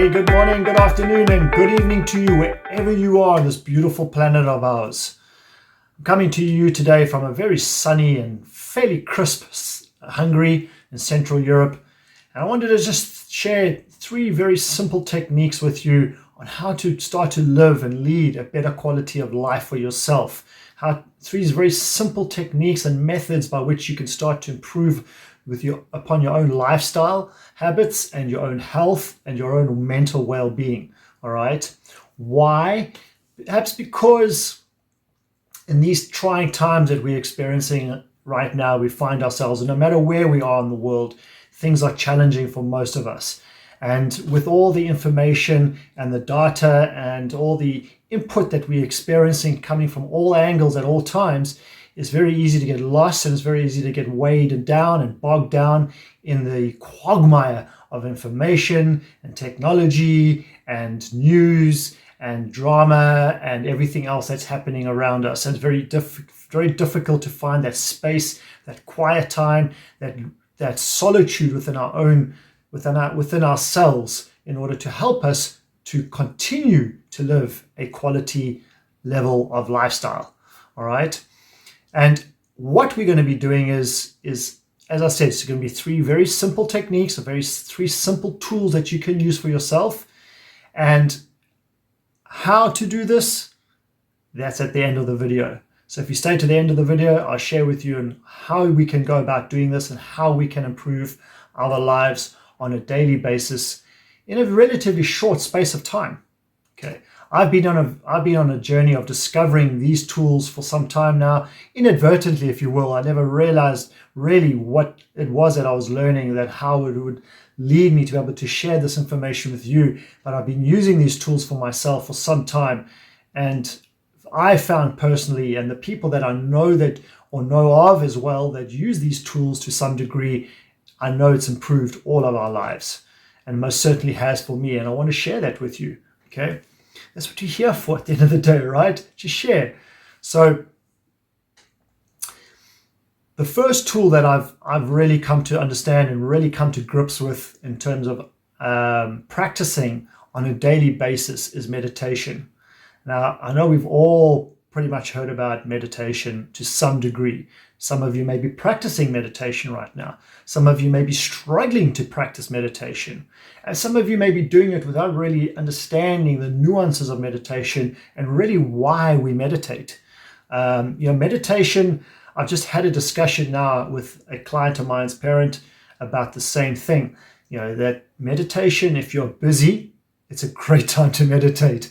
Hey, good morning, good afternoon, and good evening to you wherever you are on this beautiful planet of ours. I'm coming to you today from a very sunny and fairly crisp Hungary in Central Europe. And I wanted to just share 3 very simple techniques with you on how to start to live and lead a better quality of life for yourself. 3 very simple techniques and methods by which you can start to improve upon your own lifestyle habits and your own health and your own mental well-being. All right. Why? Perhaps because in these trying times that we're experiencing right now, we find ourselves, and no matter where we are in the world, things are challenging for most of us. And with all the information and the data and all the input that we're experiencing coming from all angles at all times, it's very easy to get lost, and it's very easy to get weighed down and bogged down in the quagmire of information and technology and news and drama and everything else that's happening around us. And it's very difficult to find that space, that quiet time, that solitude within ourselves in order to help us to continue to live a quality level of lifestyle. All right. And what we're going to be doing is, as I said, it's going to be 3 very simple techniques, 3 simple tools that you can use for yourself. And how to do this, that's at the end of the video. So if you stay to the end of the video, I'll share with you how we can go about doing this and how we can improve our lives on a daily basis in a relatively short space of time. Okay. I've been on a journey of discovering these tools for some time now, inadvertently, if you will. I never realized really what it was that I was learning, that how it would lead me to be able to share this information with you. But I've been using these tools for myself for some time. And I found personally, and the people that I know of as well that use these tools to some degree, I know it's improved all of our lives, and most certainly has for me. And I want to share that with you. Okay. That's what you're here for at the end of the day, right? To share. So the first tool that I've really come to understand and really come to grips with in terms of practicing on a daily basis is meditation. Now, I know we've all pretty much heard about meditation to some degree. Some of you may be practicing meditation right now. Some of you may be struggling to practice meditation. And some of you may be doing it without really understanding the nuances of meditation and really why we meditate. Meditation, I've just had a discussion now with a client of mine's parent about the same thing. That meditation, if you're busy, it's a great time to meditate.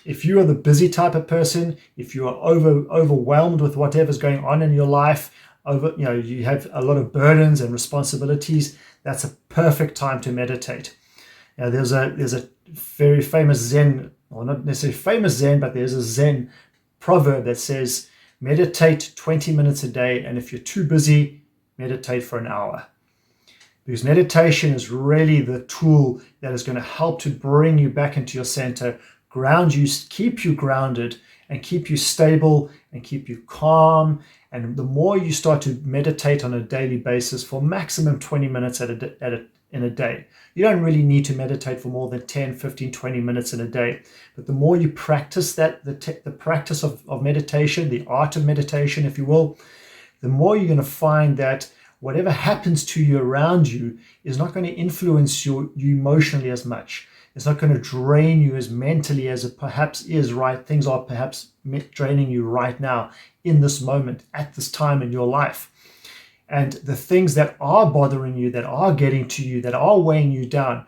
If you are the busy type of person, if you are overwhelmed with whatever's going on in your life, you have a lot of burdens and responsibilities, that's a perfect time to meditate. There's a very famous Zen, or not necessarily famous Zen, but there's a Zen proverb that says, meditate 20 minutes a day, and if you're too busy, meditate for an hour. Because meditation is really the tool that is going to help to bring you back into your center, ground you, keep you grounded, and keep you stable and keep you calm. And the more you start to meditate on a daily basis for maximum 20 minutes in a day, you don't really need to meditate for more than 10, 15, 20 minutes in a day. But the more you practice that, the practice of meditation, the art of meditation, if you will, the more you're going to find that whatever happens to you around you is not going to influence you emotionally as much. It's not going to drain you as mentally as it perhaps is, right? Things are perhaps draining you right now in this moment, at this time in your life. And the things that are bothering you, that are getting to you, that are weighing you down,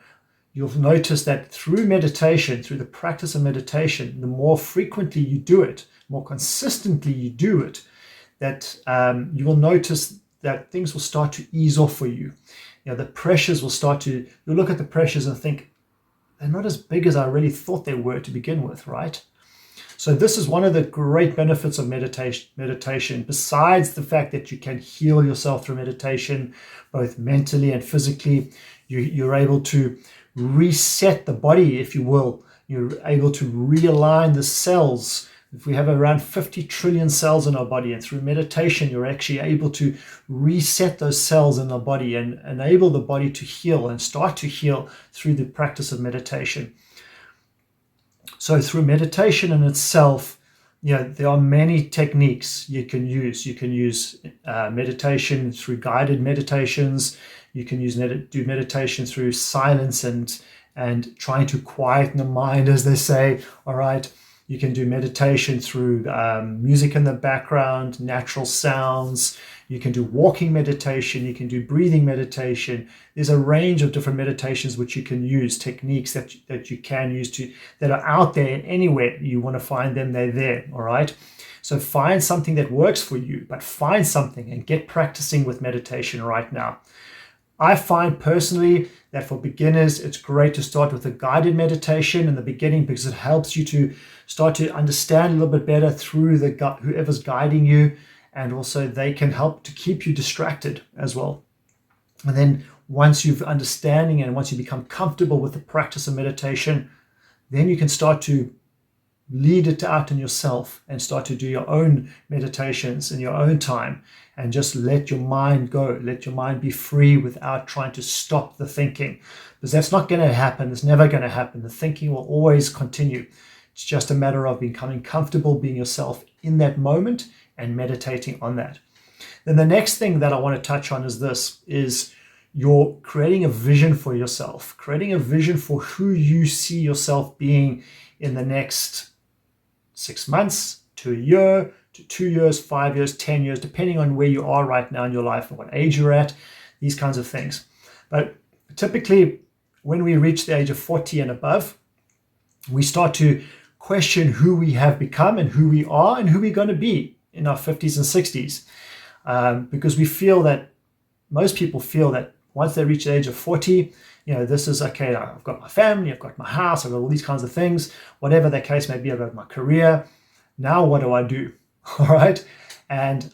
you'll notice that through meditation, through the practice of meditation, the more frequently you do it, more consistently you do it, that you will notice that things will start to ease off for you. The pressures will you'll look at the pressures and think, they're not as big as I really thought they were to begin with, right? So this is one of the great benefits of meditation, besides the fact that you can heal yourself through meditation, both mentally and physically. You're able to reset the body, if you will. You're able to realign the cells, If we have around 50 trillion cells in our body, and through meditation, you're actually able to reset those cells in our body and enable the body to heal and start to heal through the practice of meditation. So through meditation in itself, there are many techniques you can use. You can use meditation through guided meditations. You can do meditation through silence and trying to quieten the mind, as they say. All right. You can do meditation through music in the background, natural sounds. You can do walking meditation. You can do breathing meditation. There's a range of different meditations which you can use, techniques that you can use that are out there anywhere you want to find them. They're there. All right. So find something that works for you, but find something and get practicing with meditation right now. I find personally that for beginners, it's great to start with a guided meditation in the beginning because it helps you to start to understand a little bit better through whoever's guiding you, and also they can help to keep you distracted as well. And then once you've understanding and once you become comfortable with the practice of meditation, then you can start to lead it out in yourself and start to do your own meditations in your own time and just let your mind go. Let your mind be free without trying to stop the thinking, because that's not going to happen. It's never going to happen. The thinking will always continue. It's just a matter of becoming comfortable being yourself in that moment and meditating on that. Then the next thing that I want to touch on is you're creating a vision for yourself, creating a vision for who you see yourself being in the next 6 months to a year, to 2 years, 5 years, 10 years, depending on where you are right now in your life and what age you're at, these kinds of things. But typically, when we reach the age of 40 and above, we start to question who we have become and who we are and who we're going to be in our 50s and 60s. Because most people feel that once they reach the age of 40, this is okay. I've got my family, I've got my house, I've got all these kinds of things, whatever the case may be. I've got my career. Now, what do I do? All right. And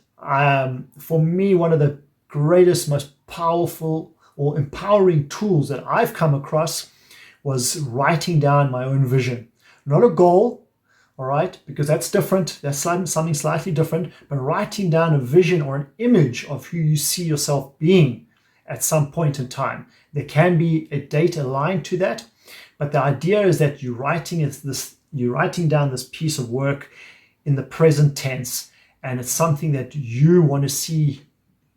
for me, one of the greatest, most powerful or empowering tools that I've come across was writing down my own vision. Not a goal, all right, because that's different. That's something slightly different. But writing down a vision or an image of who you see yourself being at some point in time. There can be a date aligned to that, but the idea is that you're writing down this piece of work in the present tense, and it's something that you want to see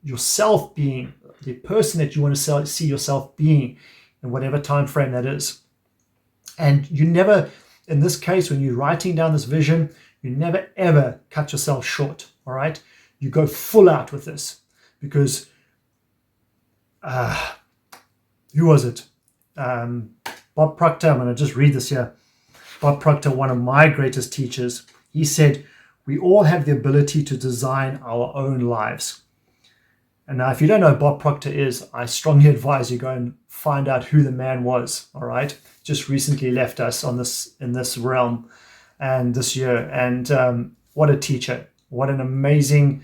yourself being, the person that you want to see yourself being in whatever time frame that is. And you never, in this case, when you're writing down this vision, you never ever cut yourself short. All right, you go full out with this, because who was it? Bob Proctor. I'm going to just read this here. Bob Proctor, one of my greatest teachers, he said, "We all have the ability to design our own lives." And now, if you don't know who Bob Proctor is, I strongly advise you go and find out who the man was. All right, just recently left us in this realm, and this year. And what a teacher! What an amazing,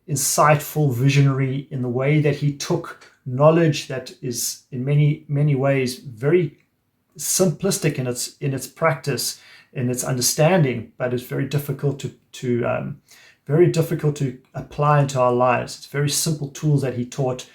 insightful visionary in the way that he took knowledge that is in many ways very simplistic in its practice, in its understanding, but it's very difficult to apply into our lives. It's very simple tools that he taught,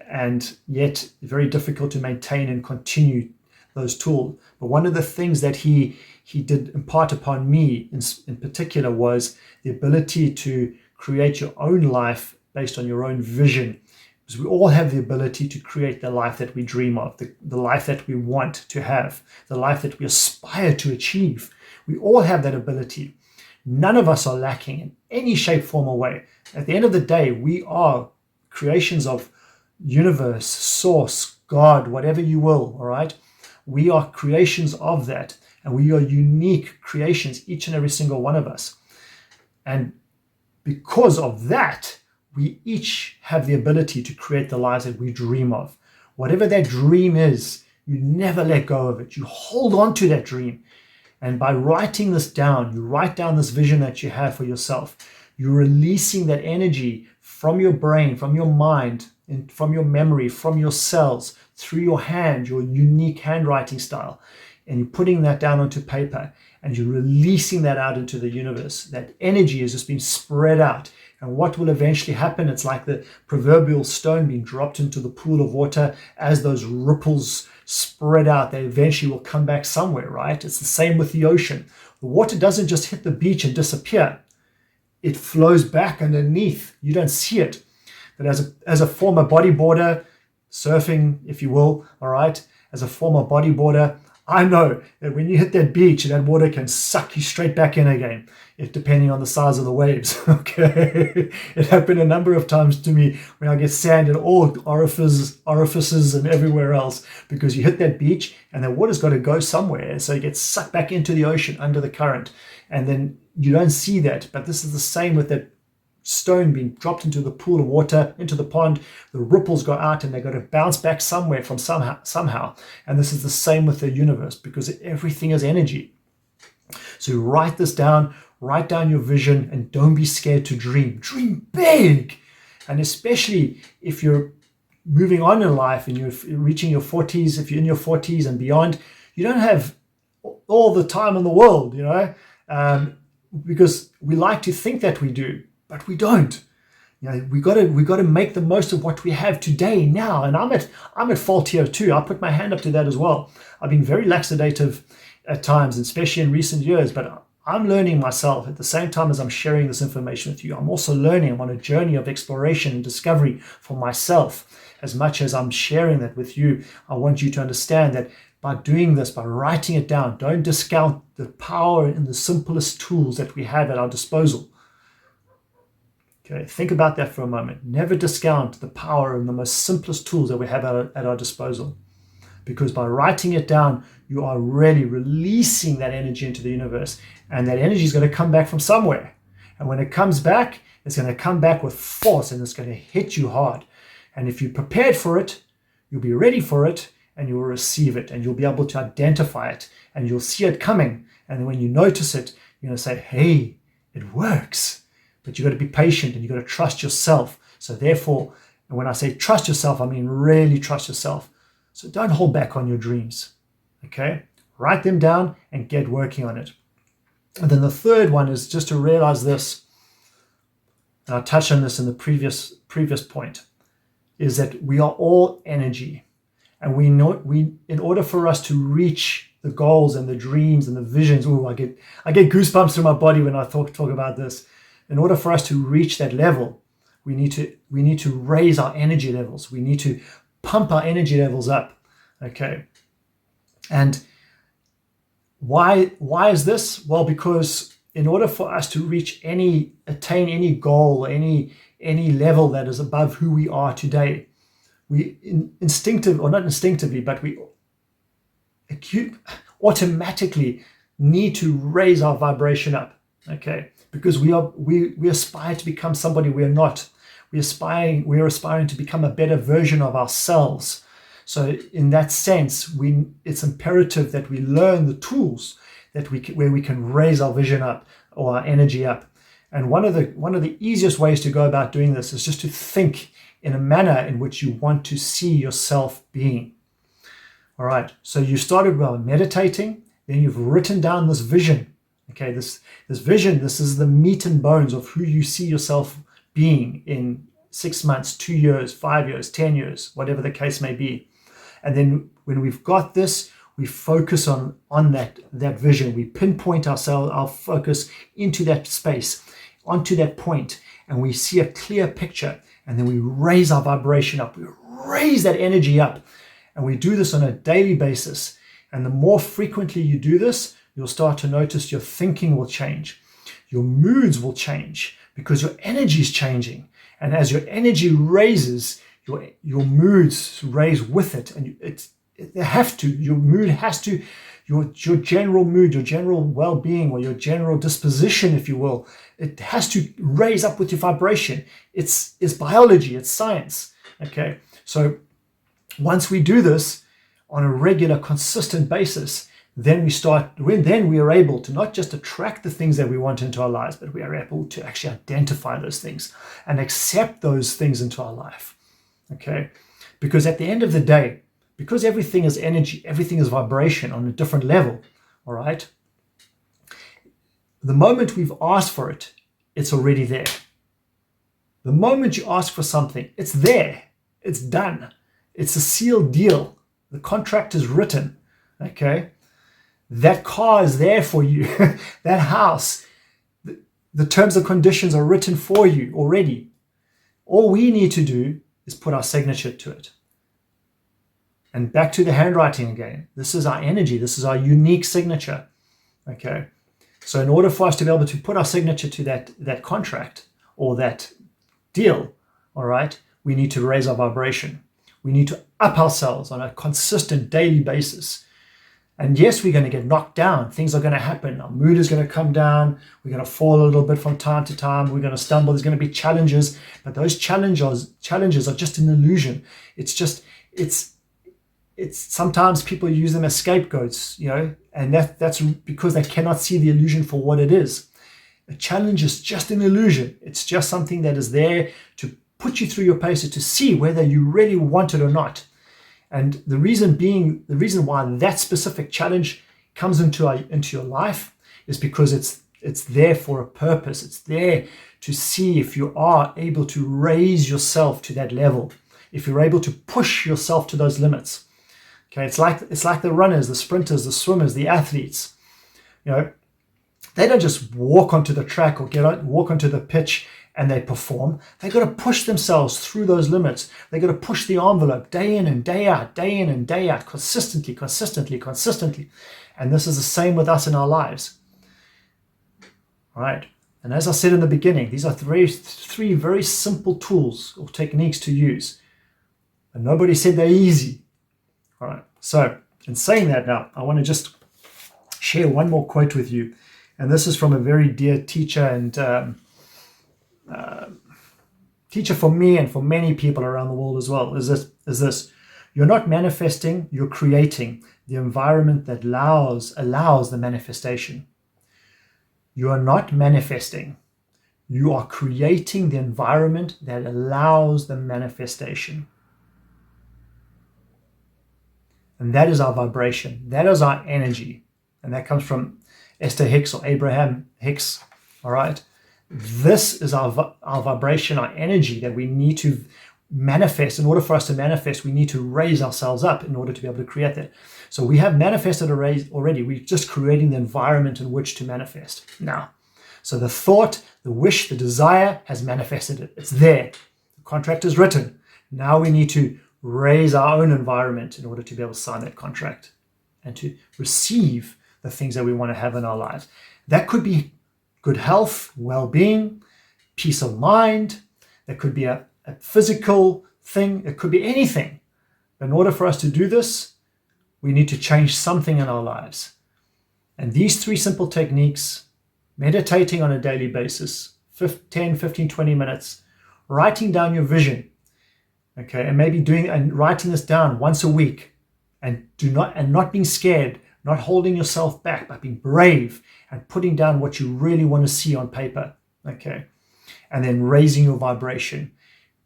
and yet very difficult to maintain and continue those tools. But one of the things that he did impart upon me in particular was the ability to create your own life based on your own vision. Because we all have the ability to create the life that we dream of, the life that we want to have, the life that we aspire to achieve. We all have that ability. None of us are lacking in any shape, form, or way. At the end of the day, we are creations of universe, source, God, whatever you will, all right? We are creations of that, and we are unique creations, each and every single one of us. And because of that, we each have the ability to create the lives that we dream of. Whatever that dream is, you never let go of it. You hold on to that dream. And by writing this down, you write down this vision that you have for yourself. You're releasing that energy from your brain, from your mind, and from your memory, from your cells, through your hand, your unique handwriting style. and you're putting that down onto paper, and you're releasing that out into the universe. That energy is just being spread out. And what will eventually happen, it's like the proverbial stone being dropped into the pool of water. As those ripples spread out, they eventually will come back somewhere, right? It's the same with the ocean. The water doesn't just hit the beach and disappear. It flows back underneath. You don't see it. But as a former bodyboarder, surfing, if you will, all right, as a former bodyboarder, I know that when you hit that beach, that water can suck you straight back in again, if depending on the size of the waves. Okay, it happened a number of times to me when I get sand in all orifices and everywhere else, because you hit that beach and the water's got to go somewhere, and so you get sucked back into the ocean under the current, and then you don't see that. But this is the same with that stone being dropped into the pool of water, into the pond. The ripples go out and they've got to bounce back somewhere from somehow. And this is the same with the universe, because everything is energy. So write this down, write down your vision, and don't be scared to dream. Dream big. And especially if you're moving on in life and you're reaching your 40s, if you're in your 40s and beyond, you don't have all the time in the world, because we like to think that we do. But we don't. We got to make the most of what we have today, now. And I'm at fault here too. I'll put my hand up to that as well. I've been very laxadative at times, especially in recent years. But I'm learning myself at the same time as I'm sharing this information with you. I'm also learning. I'm on a journey of exploration and discovery for myself. As much as I'm sharing that with you, I want you to understand that by doing this, by writing it down, don't discount the power in the simplest tools that we have at our disposal. Okay, think about that for a moment. Never discount the power and the most simplest tools that we have at our disposal. Because by writing it down, you are really releasing that energy into the universe. And that energy is going to come back from somewhere. And when it comes back, it's going to come back with force, and it's going to hit you hard. And if you're prepared for it, you'll be ready for it, and you will receive it, and you'll be able to identify it, and you'll see it coming. And when you notice it, you're going to say, hey, it works. But you've got to be patient, and you've got to trust yourself. So therefore, and when I say trust yourself, I mean really trust yourself. So don't hold back on your dreams, okay? Write them down and get working on it. And then the third one is just to realize this, and I touched on this in the previous point, is that we are all energy. And in order for us to reach the goals and the dreams and the visions, I get goosebumps through my body when I talk about this. In order for us to reach that level, we need to raise our energy levels. We need to pump our energy levels up. Okay. And why is this? Well, because in order for us to attain any goal, any level that is above who we are today, we automatically need to raise our vibration up. Okay. Because we aspire to become somebody we are not. We're aspiring to become a better version of ourselves. So in that sense, it's imperative that we learn the tools where we can raise our vision up or our energy up. And one of the easiest ways to go about doing this is just to think in a manner in which you want to see yourself being. All right. So you started by meditating, then you've written down this vision. Okay, this vision, this is the meat and bones of who you see yourself being in 6 months, 2 years, 5 years, 10 years, whatever the case may be. And then when we've got this, we focus on that vision. We pinpoint our focus into that space, onto that point, and we see a clear picture. And then we raise our vibration up. We raise that energy up. And we do this on a daily basis. And the more frequently you do this, you'll start to notice your thinking will change. Your moods will change because your energy is changing. And as your energy raises, your moods raise with it. And your mood has to, your general mood, your general well-being, or your general disposition, if you will, it has to raise up with your vibration. It's biology, it's science. Okay. So once we do this on a regular, consistent basis, then we are able to not just attract the things that we want into our lives, but we are able to actually identify those things and accept those things into our life. Okay? Because at the end of the day, because everything is energy, everything is vibration on a different level, all right? The moment we've asked for it, it's already there. The moment you ask for something, it's there, it's done. It's a sealed deal. The contract is written, okay? That car is there for you. That house, the terms and conditions are written for you already. All we need to do is put our signature to it. And back to the handwriting again. This is our energy. This is our unique signature, okay? So in order for us to be able to put our signature to that contract or that deal, all right, we need to raise our vibration. We need to up ourselves on a consistent daily basis. And yes, we're going to get knocked down. Things are going to happen. Our mood is going to come down. We're going to fall a little bit from time to time. We're going to stumble. There's going to be challenges. But those challenges are just an illusion. It's sometimes people use them as scapegoats, and that's because they cannot see the illusion for what it is. A challenge is just an illusion. It's just something that is there to put you through your paces to see whether you really want it or not. And the reason why that specific challenge comes into your life is because it's there for a purpose. It's there to see if you are able to raise yourself to that level, if you're able to push yourself to those limits. Okay, it's like the runners, the sprinters, the swimmers, the athletes. They don't just walk onto the track or walk onto the pitch and they perform. They've got to push themselves through those limits. They've got to push the envelope day in and day out, consistently. And this is the same with us in our lives. All right. And as I said in the beginning, these are three very simple tools or techniques to use. And nobody said they're easy. All right. So in saying that now, I want to just share one more quote with you. And this is from a very dear teacher and teacher for me and for many people around the world as well, is this: you're not manifesting, you're creating the environment that allows the manifestation. You are not manifesting, you are creating the environment that allows the manifestation. And that is our vibration, that is our energy. And that comes from Esther Hicks or Abraham Hicks, all right? This is our vibration, our energy that we need to manifest. In order for us to manifest, we need to raise ourselves up in order to be able to create that. So we have manifested already. We're just creating the environment in which to manifest now. So the thought, the wish, the desire has manifested it. It's there. The contract is written. Now we need to raise our own environment in order to be able to sign that contract and to receive the things that we want to have in our lives. That could be good health, well-being, peace of mind. There could be a physical thing. It could be anything. In order for us to do this, we need to change something in our lives. And these three simple techniques, meditating on a daily basis, 10, 15, 20 minutes, writing down your vision, okay, and maybe writing this down once a week, and not being scared, not holding yourself back, but being brave and putting down what you really want to see on paper, okay? And then raising your vibration,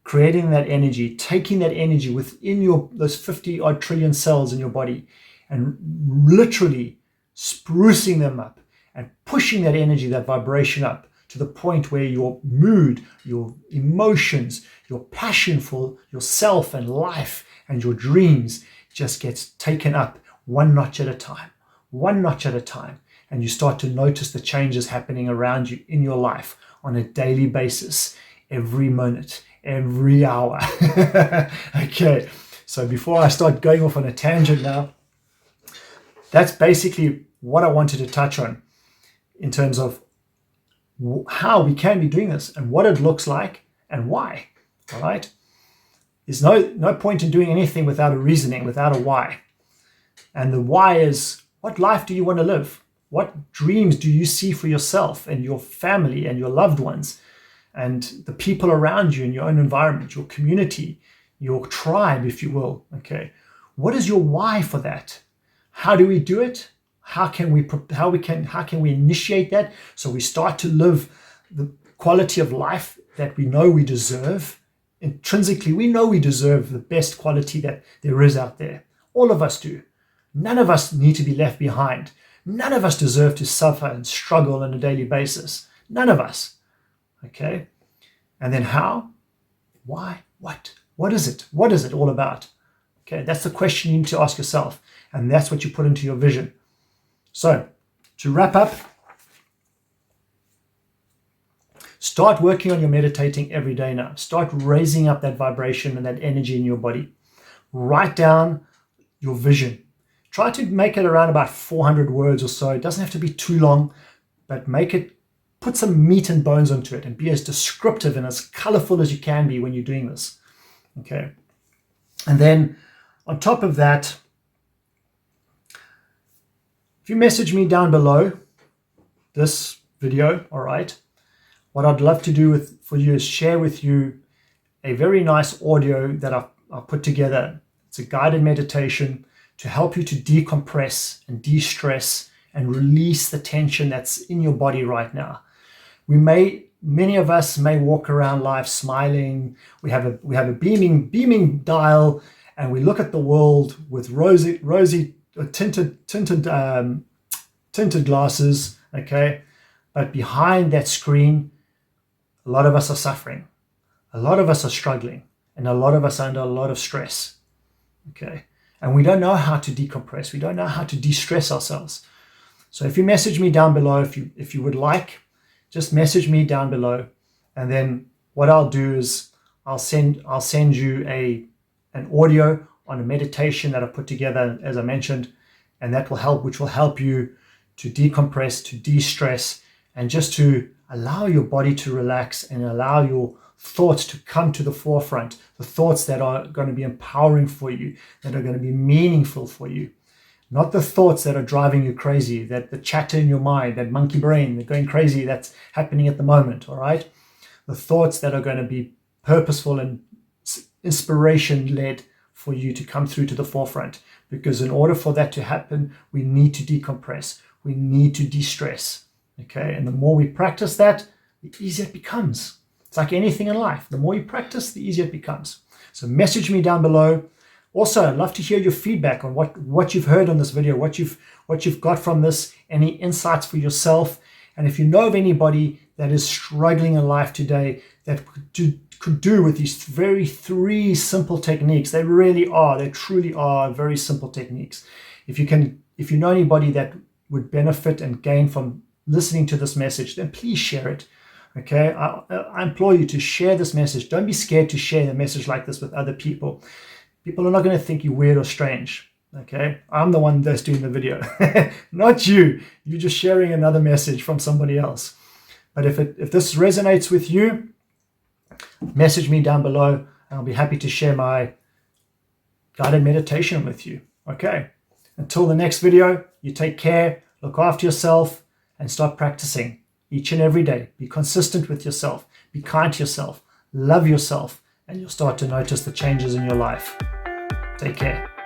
creating that energy, taking that energy within those 50 odd trillion cells in your body and literally sprucing them up and pushing that energy, that vibration up to the point where your mood, your emotions, your passion for yourself and life and your dreams just gets taken up one notch at a time, and you start to notice the changes happening around you in your life on a daily basis, every minute, every hour. Okay, so before I start going off on a tangent now, that's basically what I wanted to touch on in terms of how we can be doing this and what it looks like and why. All right, there's no point in doing anything without a reasoning, without a why. And the why is, what life do you want to live? What dreams do you see for yourself and your family and your loved ones and the people around you in your own environment, your community, your tribe, if you will? Okay, what is your why for that? How do we do it? How can we initiate that so we start to live the quality of life that we know we deserve? Intrinsically, we know we deserve the best quality that there is out there. All of us do. None of us need to be left behind. None of us deserve to suffer and struggle on a daily basis. None of us. Okay? And then how? Why? What? What is it? What is it all about? Okay, that's the question you need to ask yourself. And that's what you put into your vision. So, to wrap up, start working on your meditating every day now. Start raising up that vibration and that energy in your body. Write down your vision. Try to make it around about 400 words or so. It doesn't have to be too long, but put some meat and bones onto it and be as descriptive and as colorful as you can be when you're doing this. Okay. And then on top of that, if you message me down below this video, all right, what I'd love to do for you is share with you a very nice audio that I've put together. It's a guided meditation to help you to decompress and de-stress and release the tension that's in your body right now. Many of us may walk around life smiling. We have a beaming dial, and we look at the world with rosy tinted glasses. Okay, but behind that screen, a lot of us are suffering. A lot of us are struggling, and a lot of us are under a lot of stress. Okay, and we don't know how to decompress. We don't know how to de-stress ourselves. So if you message me down below, if you would like, just message me down below, and then what I'll do is I'll send you an audio on a meditation that I put together, as I mentioned, and which will help you to decompress, to de-stress, and just to allow your body to relax and allow your thoughts to come to the forefront, the thoughts that are going to be empowering for you, that are going to be meaningful for you. Not the thoughts that are driving you crazy, that the chatter in your mind, that monkey brain, that going crazy that's happening at the moment, all right? The thoughts that are going to be purposeful and inspiration-led for you to come through to the forefront. Because in order for that to happen, we need to decompress. We need to de-stress, okay? And the more we practice that, the easier it becomes. It's like anything in life. The more you practice, the easier it becomes. So message me down below. Also, I'd love to hear your feedback on what you've heard on this video, what you've got from this, any insights for yourself. And if you know of anybody that is struggling in life today that could do with these three simple techniques, they truly are very simple techniques. If you know anybody that would benefit and gain from listening to this message, then please share it. Okay, I implore you to share this message. Don't be scared to share a message like this with other people. People are not going to think you weird or strange. Okay, I'm the one that's doing the video, not you. You're just sharing another message from somebody else. But if this resonates with you, message me down below, and I'll be happy to share my guided meditation with you. Okay, until the next video, you take care, look after yourself, and start practicing each and every day. Be consistent with yourself. Be kind to yourself. Love yourself. And you'll start to notice the changes in your life. Take care.